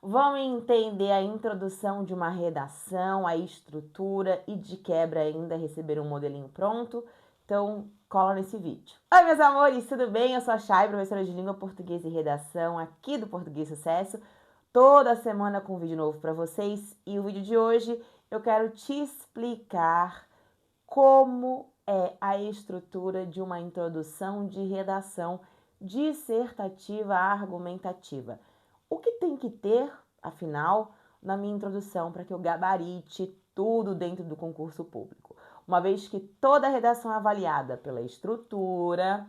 Vamos entender a introdução de uma redação, a estrutura e de quebra ainda receber um modelinho pronto. Então, cola nesse vídeo. Oi, meus amores, tudo bem? Eu sou a Chay, professora de Língua Portuguesa e Redação aqui do Português Sucesso. Toda semana com um vídeo novo para vocês. E o vídeo de hoje eu quero te explicar como é a estrutura de uma introdução de redação dissertativa argumentativa. O que tem que ter, afinal, na minha introdução para que eu gabarite tudo dentro do concurso público? Uma vez que toda a redação é avaliada pela estrutura,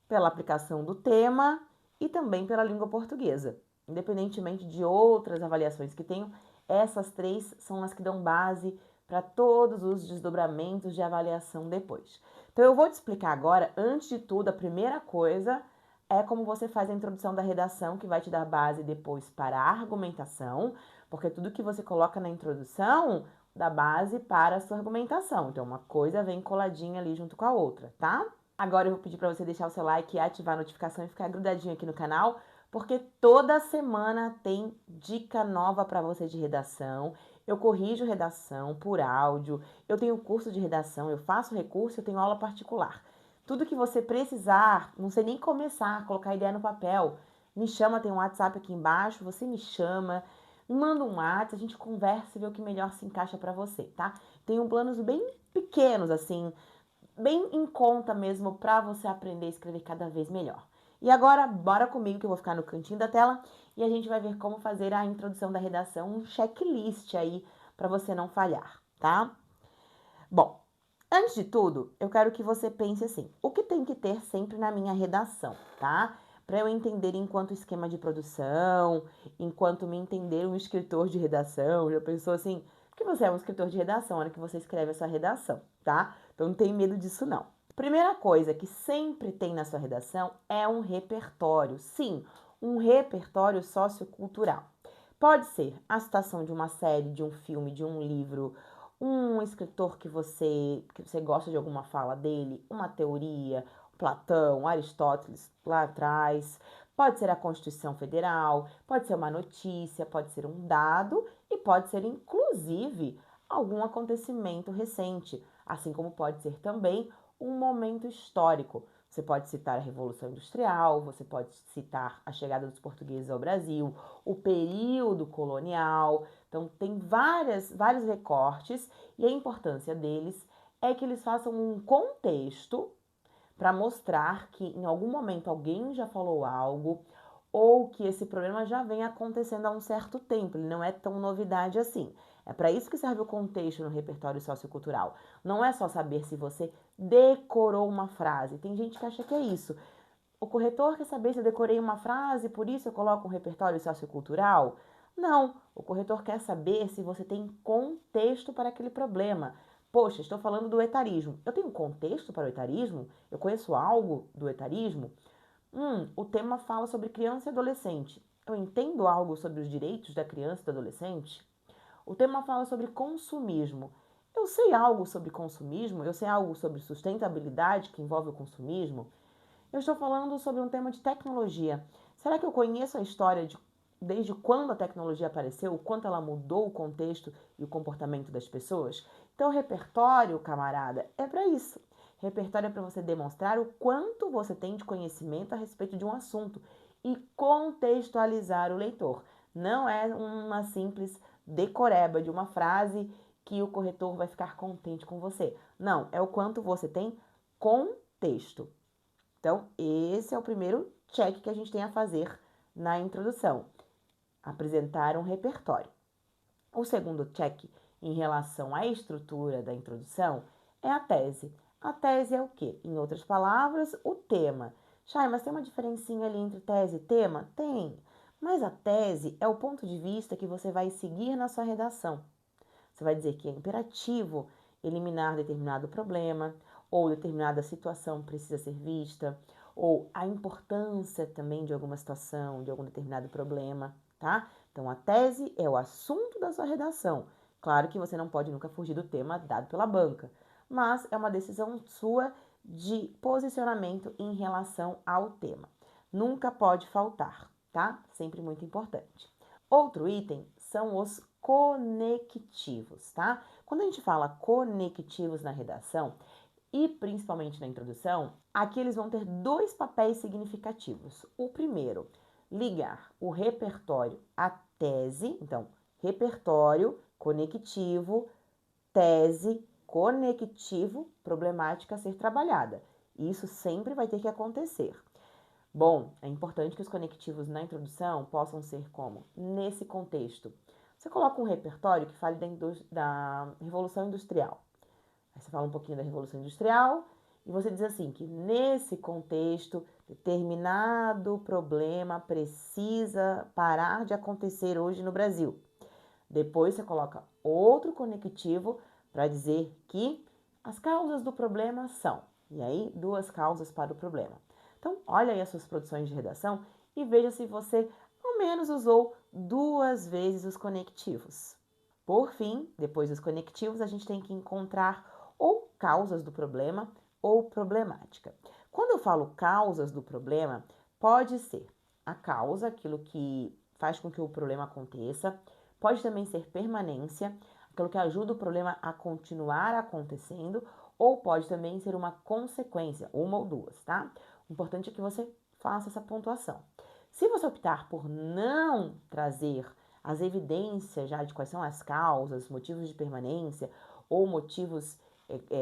pela aplicação do tema e também pela língua portuguesa. Independentemente de outras avaliações que tenham, essas três são as que dão base para todos os desdobramentos de avaliação depois. Então eu vou te explicar agora, antes de tudo, a primeira coisa é como você faz a introdução da redação, que vai te dar base depois para a argumentação, porque tudo que você coloca na introdução dá base para a sua argumentação. Então uma coisa vem coladinha ali junto com a outra, tá? Agora eu vou pedir para você deixar o seu like, ativar a notificação e ficar grudadinho aqui no canal, porque toda semana tem dica nova para você de redação. Eu corrijo redação por áudio, eu tenho curso de redação, eu faço recurso, eu tenho aula particular. Tudo que você precisar, não sei nem começar, colocar ideia no papel, me chama, tem um WhatsApp aqui embaixo, você me chama, me manda um WhatsApp, a gente conversa e vê o que melhor se encaixa para você, tá? Tenho planos bem pequenos, assim, bem em conta mesmo para você aprender a escrever cada vez melhor. E agora, bora comigo que eu vou ficar no cantinho da tela e a gente vai ver como fazer a introdução da redação, um checklist aí para você não falhar, tá? Bom, antes de tudo, eu quero que você pense assim, o que tem que ter sempre na minha redação, tá? Para eu entender enquanto esquema de produção, enquanto me entender um escritor de redação, já pensou assim, porque você é um escritor de redação, na hora que você escreve a sua redação, tá? Então não tem medo disso não. Primeira coisa que sempre tem na sua redação é um repertório. Sim, um repertório sociocultural. Pode ser a citação de uma série, de um filme, de um livro, um escritor que você gosta de alguma fala dele, uma teoria, Platão, Aristóteles lá atrás, pode ser a Constituição Federal, pode ser uma notícia, pode ser um dado e pode ser inclusive algum acontecimento recente, assim como pode ser também um momento histórico. Você pode citar a Revolução Industrial, você pode citar a chegada dos portugueses ao Brasil, o período colonial. Então, tem vários recortes e a importância deles é que eles façam um contexto para mostrar que em algum momento alguém já falou algo ou que esse problema já vem acontecendo há um certo tempo, ele não é tão novidade assim. É para isso que serve o contexto no repertório sociocultural. Não é só saber se você decorou uma frase. Tem gente que acha que é isso. O corretor quer saber se eu decorei uma frase, por isso eu coloco um repertório sociocultural? Não, o corretor quer saber se você tem contexto para aquele problema. Poxa, estou falando do etarismo. Eu tenho contexto para o etarismo? Eu conheço algo do etarismo? O tema fala sobre criança e adolescente. Eu entendo algo sobre os direitos da criança e do adolescente? O tema fala sobre consumismo. Eu sei algo sobre consumismo? Eu sei algo sobre sustentabilidade que envolve o consumismo? Eu estou falando sobre um tema de tecnologia. Será que eu conheço a história desde quando a tecnologia apareceu, o quanto ela mudou o contexto e o comportamento das pessoas? Então, repertório, camarada, é para isso. Repertório é para você demonstrar o quanto você tem de conhecimento a respeito de um assunto e contextualizar o leitor. Não é uma simples decoreba de uma frase que o corretor vai ficar contente com você. Não, é o quanto você tem contexto. Então, esse é o primeiro check que a gente tem a fazer na introdução. Apresentar um repertório. O segundo check em relação à estrutura da introdução é a tese. A tese é o quê? Em outras palavras, o tema. Chay, mas tem uma diferencinha ali entre tese e tema? Tem. Mas a tese é o ponto de vista que você vai seguir na sua redação. Você vai dizer que é imperativo eliminar determinado problema, ou determinada situação precisa ser vista, ou a importância também de alguma situação, de algum determinado problema, tá? Então, a tese é o assunto da sua redação. Claro que você não pode nunca fugir do tema dado pela banca, mas é uma decisão sua de posicionamento em relação ao tema. Nunca pode faltar, tá? Sempre muito importante. Outro item são os conectivos, tá? Quando a gente fala conectivos na redação, e principalmente na introdução, aqui eles vão ter dois papéis significativos. O primeiro, ligar o repertório à tese, então, repertório, conectivo, tese, conectivo, problemática a ser trabalhada. Isso sempre vai ter que acontecer. Bom, é importante que os conectivos na introdução possam ser como? Nesse contexto. Você coloca um repertório que fale da Revolução Industrial. Aí você fala um pouquinho da Revolução Industrial e você diz assim, que nesse contexto, determinado problema precisa parar de acontecer hoje no Brasil. Depois você coloca outro conectivo para dizer que as causas do problema são, e aí duas causas para o problema. Então, olha aí as suas produções de redação e veja se você ao menos usou 2 vezes os conectivos. Por fim, depois dos conectivos, a gente tem que encontrar ou causas do problema ou problemática. Quando eu falo causas do problema, pode ser a causa, aquilo que faz com que o problema aconteça, pode também ser permanência, aquilo que ajuda o problema a continuar acontecendo, ou pode também ser uma consequência, uma ou duas, tá? O importante é que você faça essa pontuação. Se você optar por não trazer as evidências já de quais são as causas, motivos de permanência ou motivos,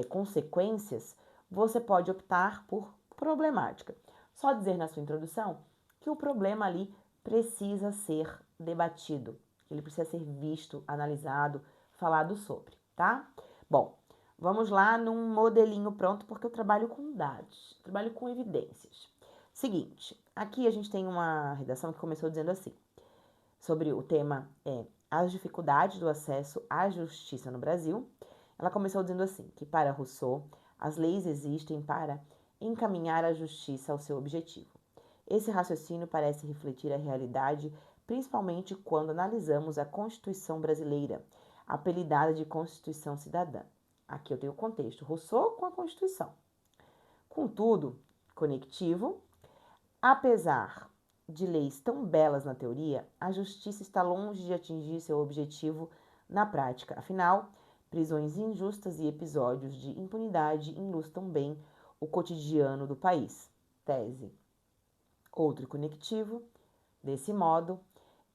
consequências, você pode optar por problemática. Só dizer na sua introdução que o problema ali precisa ser debatido, ele precisa ser visto, analisado, falado sobre, tá? Bom, vamos lá num modelinho pronto, porque eu trabalho com dados, trabalho com evidências. Seguinte, aqui a gente tem uma redação que começou dizendo assim, sobre o tema as dificuldades do acesso à justiça no Brasil. Ela começou dizendo assim, que para Rousseau, as leis existem para encaminhar a justiça ao seu objetivo. Esse raciocínio parece refletir a realidade, principalmente quando analisamos a Constituição brasileira, apelidada de Constituição Cidadã. Aqui eu tenho o contexto, Rousseau com a Constituição. Contudo, conectivo, apesar de leis tão belas na teoria, a justiça está longe de atingir seu objetivo na prática. Afinal, prisões injustas e episódios de impunidade ilustram bem o cotidiano do país. Tese. Outro conectivo. Desse modo,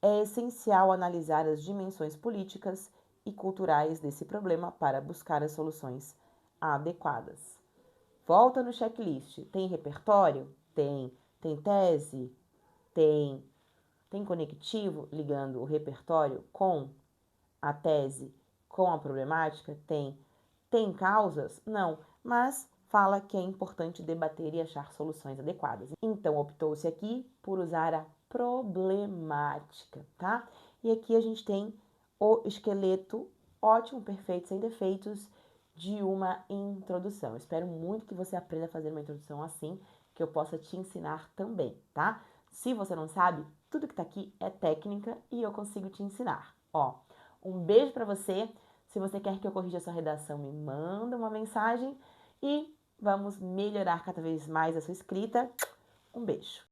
é essencial analisar as dimensões políticas e culturais desse problema para buscar as soluções adequadas. Volta no checklist. Tem repertório? Tem. Tem tese? Tem conectivo ligando o repertório com a tese, com a problemática? Tem. Tem causas? Não, mas fala que é importante debater e achar soluções adequadas. Então, optou-se aqui por usar a problemática, tá? E aqui a gente tem o esqueleto ótimo, perfeito, sem defeitos de uma introdução. Eu espero muito que você aprenda a fazer uma introdução assim, que eu possa te ensinar também, tá? Se você não sabe, tudo que tá aqui é técnica e eu consigo te ensinar. Ó, um beijo pra você. Se você quer que eu corrija a sua redação, me manda uma mensagem e vamos melhorar cada vez mais a sua escrita. Um beijo.